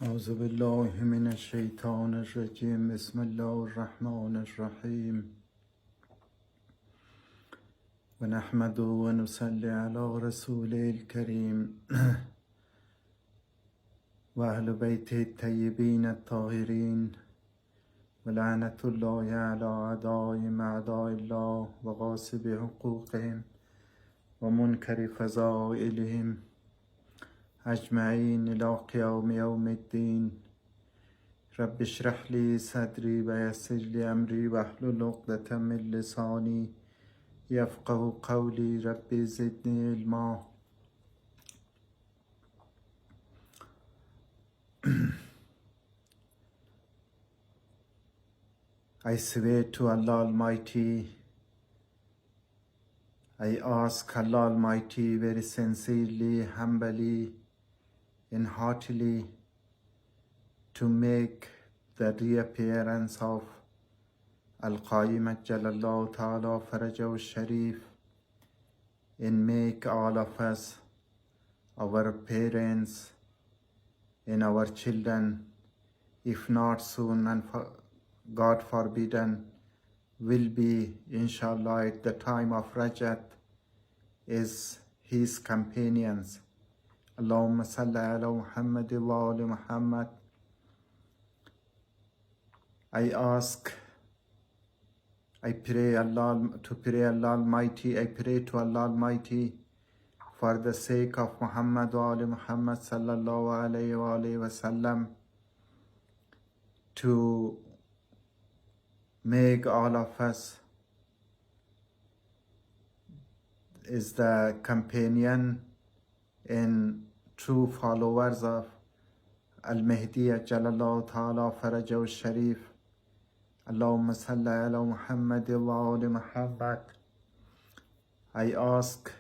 أعوذ بالله من الشيطان الرجيم بسم الله الرحمن الرحيم ونحمد ونصلي على رسوله الكريم وأهل بيته الطيبين الطاهرين ولعنة الله على أعدائهم أعداء الله وغاصب حقوقهم ومنكر فضائلهم أجمعين إلى قيام يوم الدين رب اشرح لي صدري ويسر لي أمري واحلل عقدة من لساني يفقه قولي رب زدني علما. I swear to Allah Almighty, I ask Allah Almighty very sincerely, humbly and heartily to make the reappearance of Al-Qaim Ajjalallahu Ta'ala Farajahu Sharif and make all of us, our parents and our children, if not soon and God forbidden, will be inshallah at the time of Rajat is his companions. Allahumma salli ala Muhammad wa ali Muhammad. I pray Allah Almighty, I pray to Allah Almighty for the sake of Muhammad wa ali Muhammad sallallahu alayhi wa alayhi wa sallam to make all of us is the companion and true followers of Al-MAHDI Ajtf Ta'ala Farajahu Sharif. Allahumma salli ala Muhammad wa ali Muhammad. I ask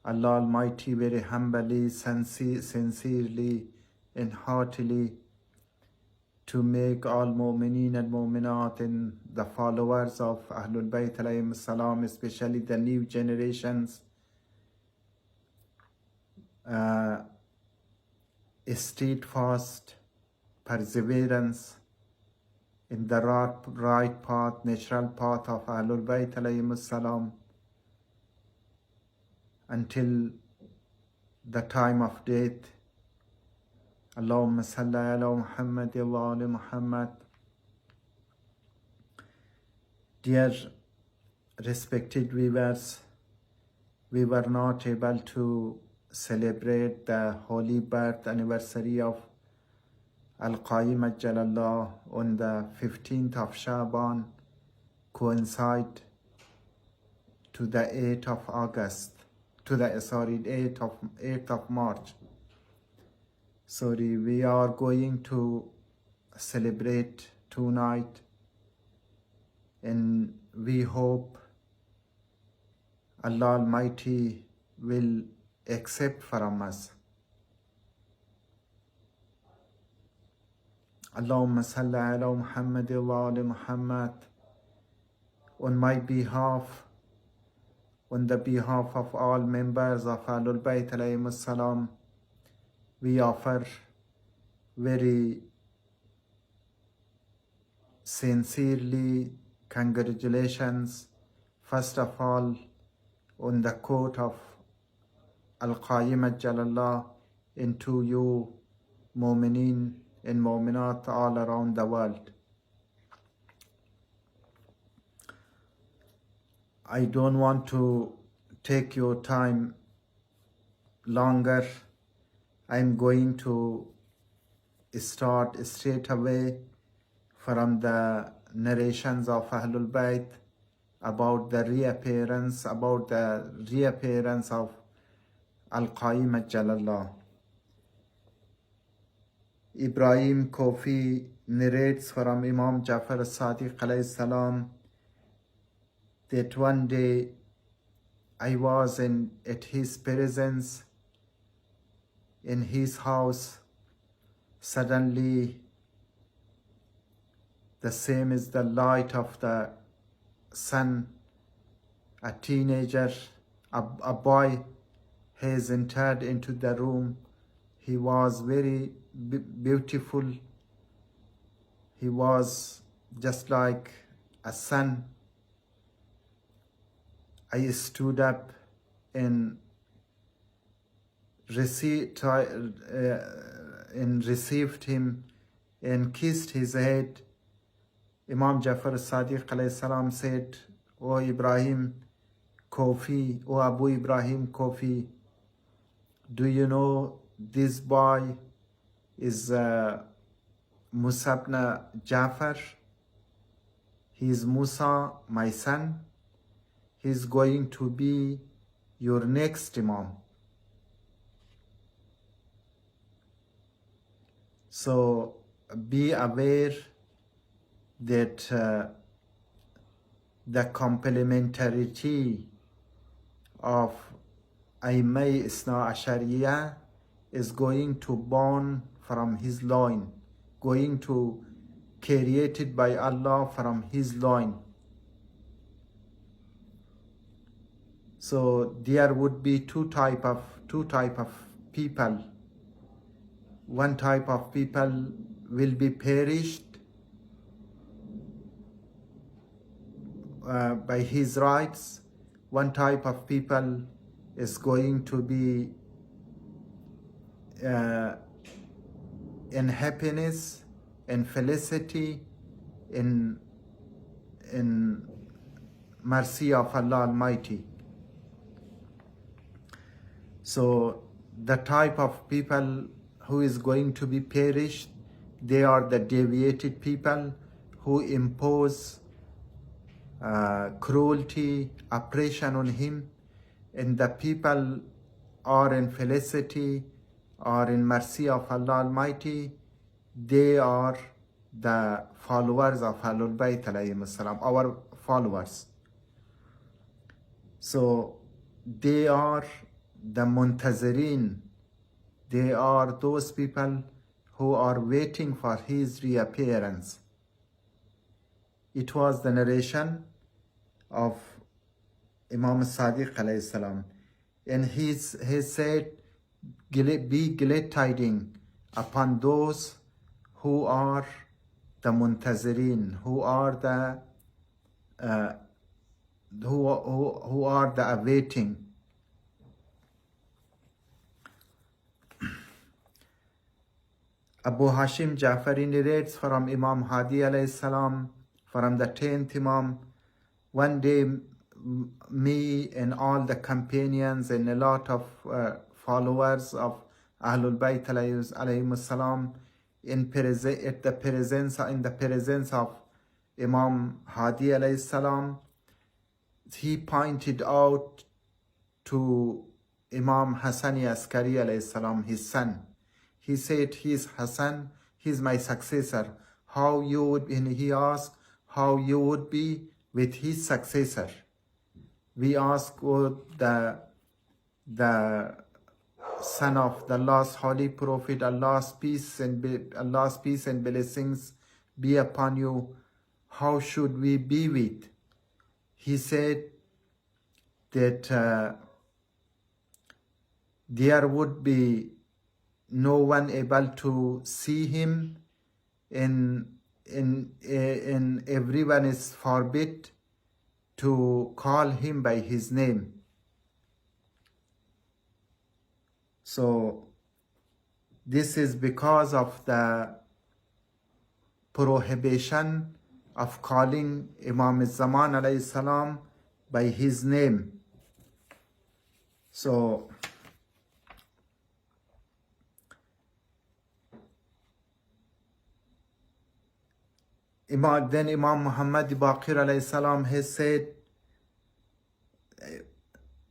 Allah Almighty very humbly, sincerely and heartily to make all mu'mineen and mu'minat and the followers of Ahlul Bayt alayhim salam, especially the new generations, steadfast perseverance in the right path, natural path of Ahlul Bayt alayhim salam until the time of death. Allahumma salli ala Muhammad wa ali Muhammad. Dear respected viewers, we were not able to celebrate the holy birth anniversary of Al-Qaim Ajjalallah on the 15th of Shaban, coincide to the 8th of August, to the 8th of March. Sorry, we are going to celebrate tonight and we hope Allah Almighty will accept from us. Allahumma salli ala Muhammad wa ali Muhammad. On my behalf, on the behalf of all members of Ahlul Bayt alayhim salam, we offer very sincerely congratulations, first of all, on the quote of Al-Qaim Ajjalallah into you, mu'mineen and mu'minat all around the world. I don't want to take your time longer. I'm going to start straight away from the narrations of Ahlul Bayt about the reappearance of Al-Qaim Ajjalallah. Ibrahim Kofi narrates from Imam Jafar as-Sadiq alayhi salam that one day I was at his presence in his house. Suddenly, the same as the light of the sun, a teenager, a boy has entered into the room. He was very beautiful. He was just like a sun. I stood up and received him and kissed his head. Imam Jafar Sadiq alayhi salam said, "O Ibrahim Kofi, O Abu Ibrahim Kofi, do you know this boy is Musa ibn Jafar? He is Musa, my son. He is going to be your next Imam." So be aware that the complementarity of Aimai Isna Ashariya is going to born from his loin, going to created by Allah from his loin. So there would be two type of people. One type of people will be perished by his rights. One type of people is going to be in happiness, in felicity, in mercy of Allah Almighty. So the type of people who is going to be perished, they are the deviated people who impose cruelty, oppression on him, and the people are in felicity or in mercy of Allah Almighty. They are the followers of Ahlul Bayt alayhim salam, our followers. So they are the Muntazireen. They are those people who are waiting for his reappearance. It was the narration of Imam Sadiq alayhi salam, and he said, "Be glad tidings upon those who are the Muntazireen, who are the awaiting." Abu Hashim Jafari narrates from Imam Mahdi alayhi salam, from the 10th Imam. One day, me and all the companions and a lot of followers of Ahlul Bayt alayhim salam, in the presence of Imam Hadi alayhi salam, he pointed out to Imam Hassani Askari alayhi salam, his son. He said, "He's Hassan, he's my successor. How you would," and he asked, "how you would be with his successor?" We ask, "Oh, the son of the last holy prophet, Allah's peace and blessings be upon you, how should we be with?" He said that there would be no one able to see him, and everyone is forbid to call him by his name. So this is because of the prohibition of calling Imam Zaman alayhi salam by his name. So then Imam Muhammad Baqir alayhi salam has said,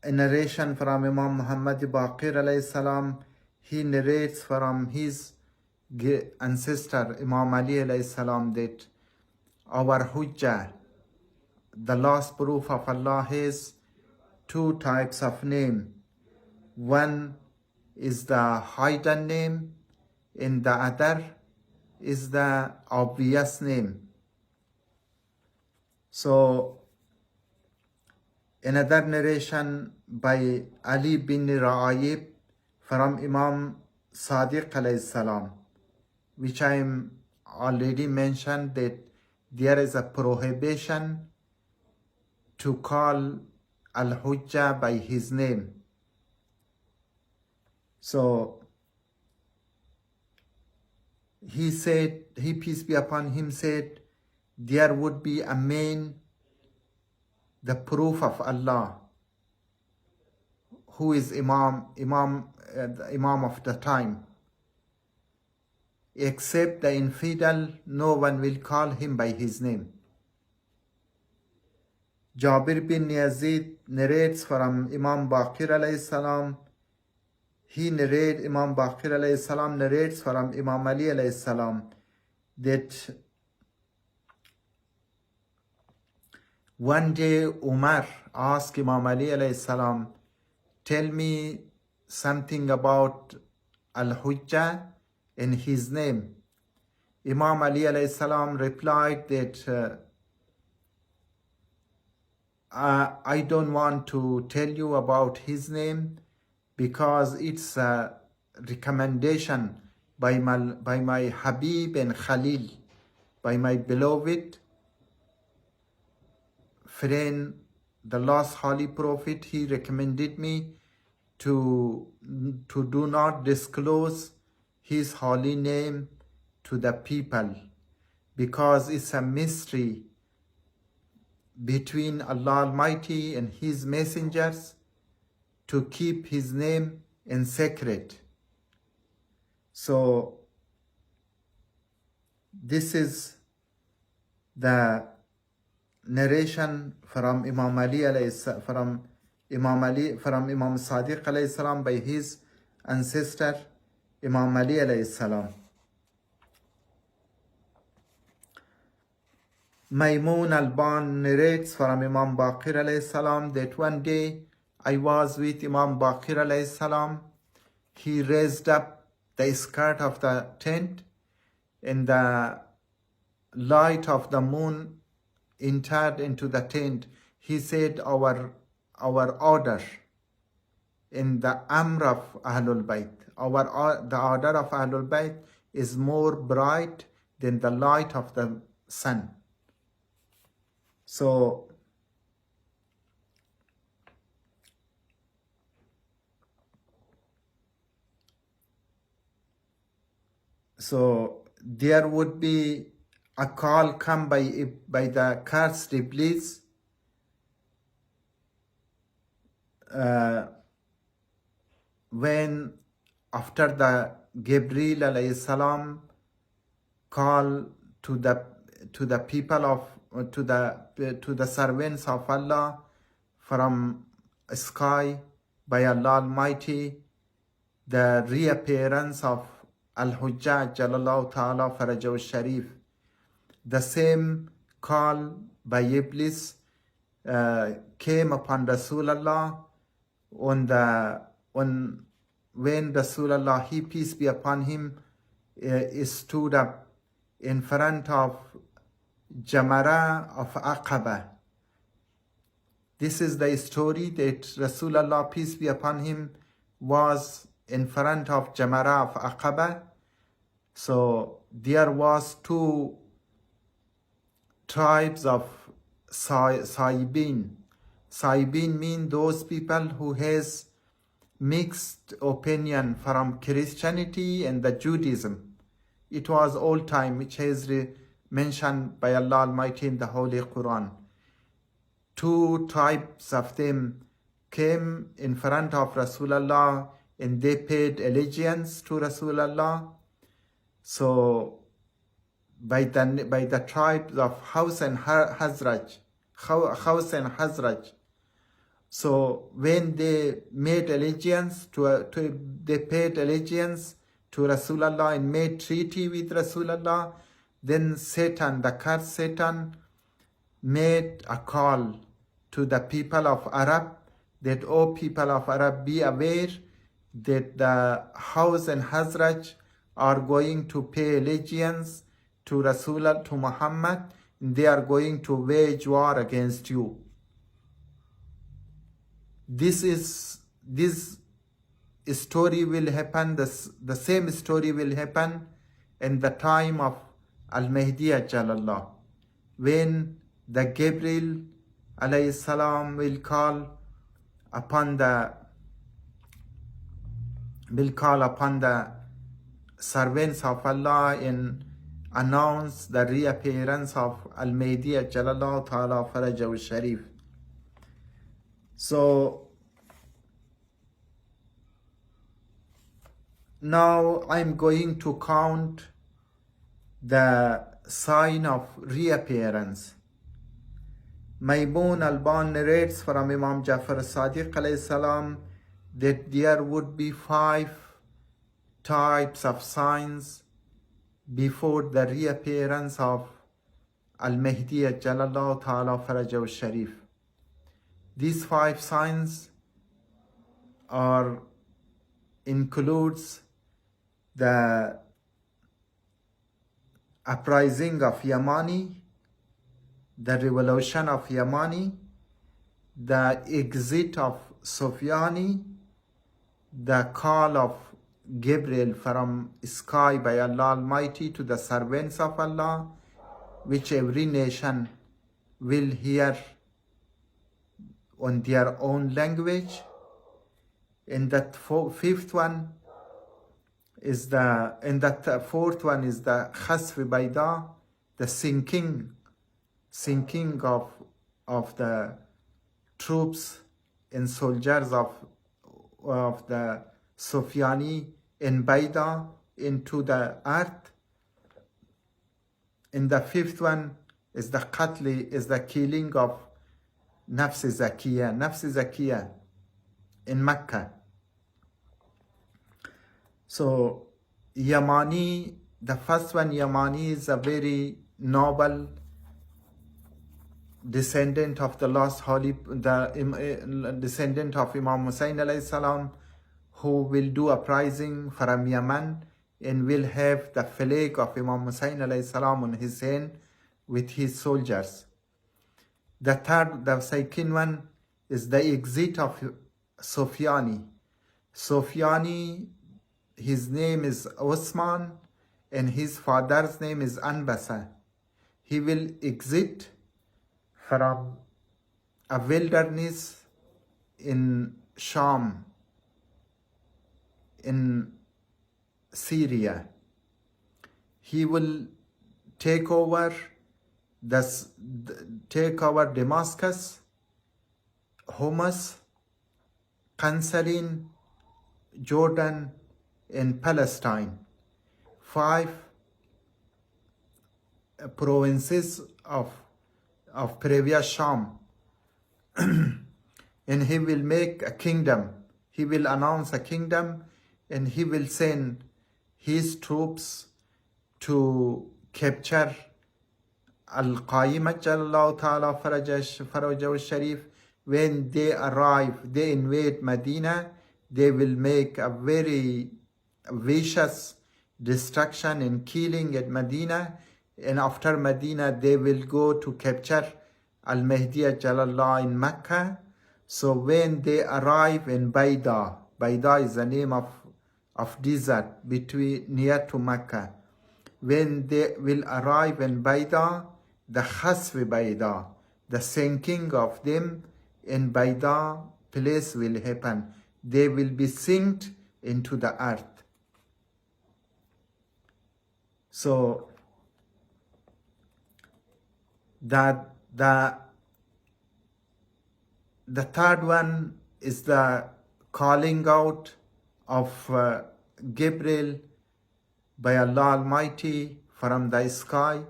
a narration from Imam Muhammad Baqir alayhi salam, he narrates from his ancestor Imam Ali alayhi salam that our Hujjah, the last proof of Allah, has two types of name. One is the hidden name, and the other is the obvious name. So another narration by Ali bin Ra'ayib from Imam Sadiq alayhi salam, which I already mentioned that there is a prohibition to call Al-Hujjah by his name. So he said, he peace be upon him said, there would be a man, the proof of Allah, who is Imam of the time. Except the infidel, no one will call him by his name. Jabir bin Yazid narrates from Imam Baqir alayhi salam. Imam Baqir alayhi salam narrates from Imam Ali alayhi salam that one day Umar asked Imam Ali alayhi salam, tell me something about Al-Hujjah in his name. Imam Ali alayhi salam replied that I don't want to tell you about his name because it's a recommendation by my Habib and Khalil, by my beloved friend, the last holy prophet. He recommended me to do not disclose his holy name to the people because it's a mystery between Allah Almighty and his messengers to keep his name in secret. So this is the narration from Imam Sadiq alayhi salam by his ancestor Imam Ali alayhi salam. Maymun al-Ban narrates from Imam Baqir alayhi salam that one day I was with Imam Baqir alayhi salam. He raised up the skirt of the tent and the light of the moon entered into the tent. He said, our order in the Amr of Ahlul Bayt, the order of Ahlul Bayt is more bright than the light of the sun. So there would be a call come by the cursed Iblis when after the Gabriel alayhi salam call to the people of to the servants of Allah from sky by Allah Almighty, the reappearance of Al-Hujjaj Jalallahu Ta'ala Farajahu Sharif. The same call by Iblis came upon Rasulullah when Rasulullah, he peace be upon him, stood up in front of Jamara of Aqaba. This is the story that Rasulullah, peace be upon him, was in front of Jamara of Aqaba. So there was two tribes of Saibin. Saibin mean those people who has mixed opinion from Christianity and the Judaism. It was old time, which has mentioned by Allah Almighty in the Holy Quran. Two tribes of them came in front of Rasulullah and they paid allegiance to Rasulullah. So by the tribes of Haus and Hazraj. So when they made allegiance they paid allegiance to Rasulullah and made treaty with Rasulullah, then Satan, the cursed Satan, made a call to the people of Arab that, O people of Arab, be aware that the Haus and Hazraj are going to pay allegiance to Rasulullah, to Muhammad, and they are going to wage war against you. This story will happen, the same story will happen in the time of Al-Mahdi Ajtf, when the Gabriel alayhi salam will call upon the servants of Allah and announce the reappearance of Al-Mahdi Ajtf Ta'ala Farajahu Sharif. So now I'm going to count the sign of reappearance. Maimun al-Ban narrates from Imam Jafar as-Sadiq alayhi salam that there would be 5 types of signs before the reappearance of Al-Mahdi Ajtf Ta'ala Farajahu Sharif. These 5 signs includes the uprising of Yamani, the revolution of Yamani, the exit of Sufyani, the call of Gabriel from sky by Allah Almighty to the servants of Allah, which every nation will hear on their own language. And that fourth one is the Khasf Baida, the sinking of the troops and soldiers of the Sufyani in Baida into the earth. And the 5th one is the killing of Nafs Zakiya in Mecca. So Yamani, the first one, Yamani, is a very noble descendant of the last holy, descendant of Imam Hussain alayhi salam, who will do uprising from Yemen and will have the flag of Imam Hussain alayhi salam on his hand with his soldiers. The second one is the exit of Sufyani. Sufyani, his name is Osman and his father's name is Anbasa. He will exit from a wilderness in Sham, in Syria. He will take over Damascus, Homs, Qansarin, Jordan, and Palestine, 5 provinces of previous Sham. And he will make a kingdom. He will announce a kingdom, and he will send his troops to capture Al-Qaim Jallahu Ta'ala Farajahu Sharif. When they arrive, they invade Medina, they will make a very vicious destruction and killing at Medina. And after Medina, they will go to capture Al-Mahdi Ajtf in Mecca. So when they arrive in Baida is the name of desert near to Mecca. When they will arrive in Baida, the Khasf Baida, the sinking of them in Baida place will happen. They will be sunk into the earth. So that the third one is the calling out of Gabriel by Allah Almighty from the sky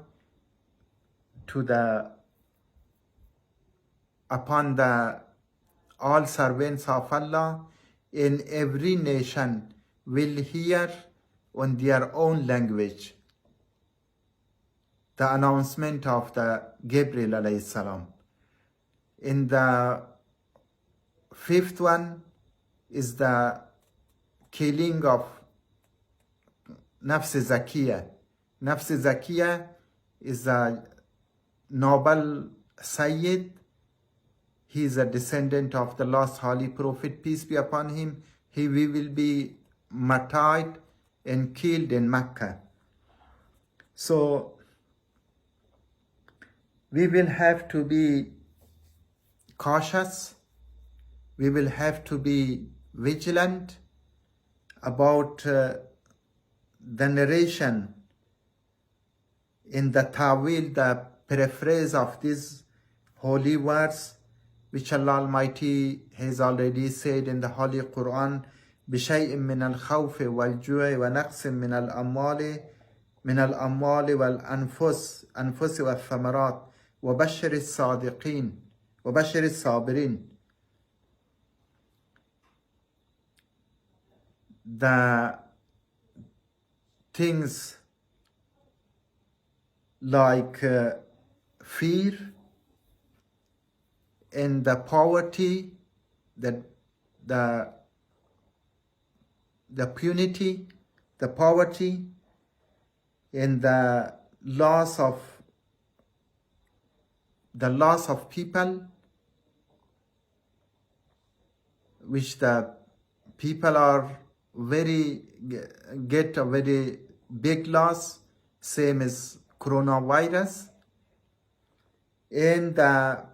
upon all servants of Allah. In every nation will hear on their own language the announcement of the Gabriel alayhi salam. In the 5th one is the killing of Nafs Zakiya. Nafs Zakiya is a noble Sayyid. He is a descendant of the last holy prophet, peace be upon him. we will be martyred and killed in Mecca. So we will have to be cautious. We will have to be vigilant about the narration in the ta'wil, the paraphrase of this holy words, which Allah Almighty has already said in the Holy Quran, بِشَيْءٍ مِّنَ الْخَوْفِ وَالْجُوعِ وَنَقْصٍ من الأموال والأنفس والثمرات وبشر الصابرين. The things like fear and the poverty, the punity, the poverty, and the loss of people, which the people are get a very big loss, same as coronavirus, and the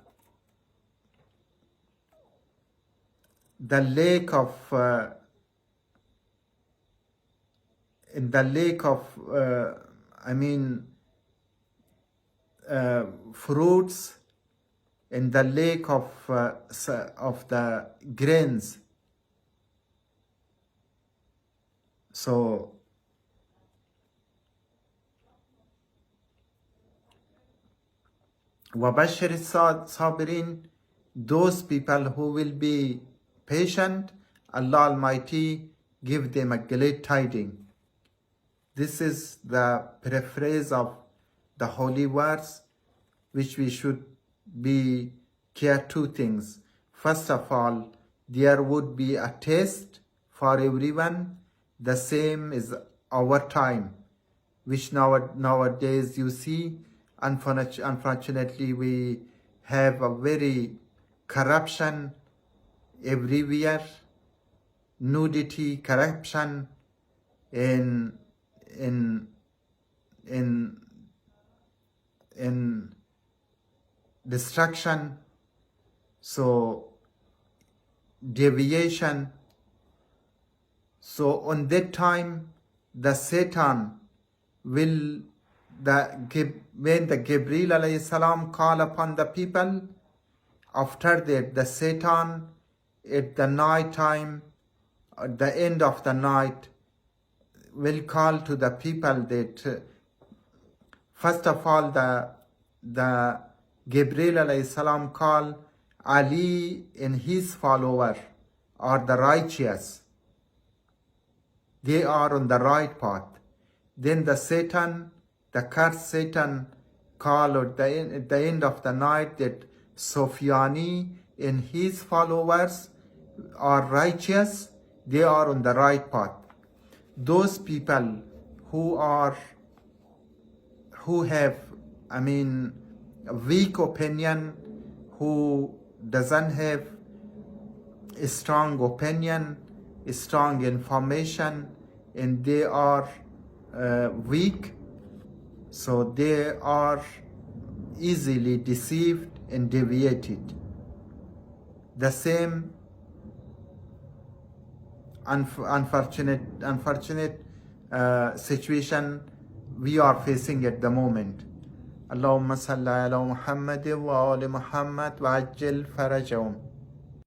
lack of fruits, and the lack of the grains. So وَبَشِّرِ الصَّابِرِينَ, those people who will be patient, Allah Almighty give them a glad tidings. This is the paraphrase of the holy words, which we should be care two things. First of all, there would be a test for everyone, the same as our time, which nowadays you see, unfortunately, we have a very corruption everywhere, nudity, corruption, in destruction, so deviation. So on that time, the Satan will, when the Gabriel alayhi salam call upon the people, after that the Satan at the night time, at the end of the night, will call to the people that first of all the Gabriel alayhi salam call Ali and his follower are the righteous. They are on the right path. Then the Satan, the cursed Satan, call at the end of the night that Sufyani and his followers are righteous. They are on the right path. Those people who have a weak opinion, who doesn't have a strong opinion, a strong information, and they are weak, so they are easily deceived and deviated. The same unfortunate situation we are facing at the moment. Allahumma salli ala Muhammad wa ali Muhammad wa ajil farajahum.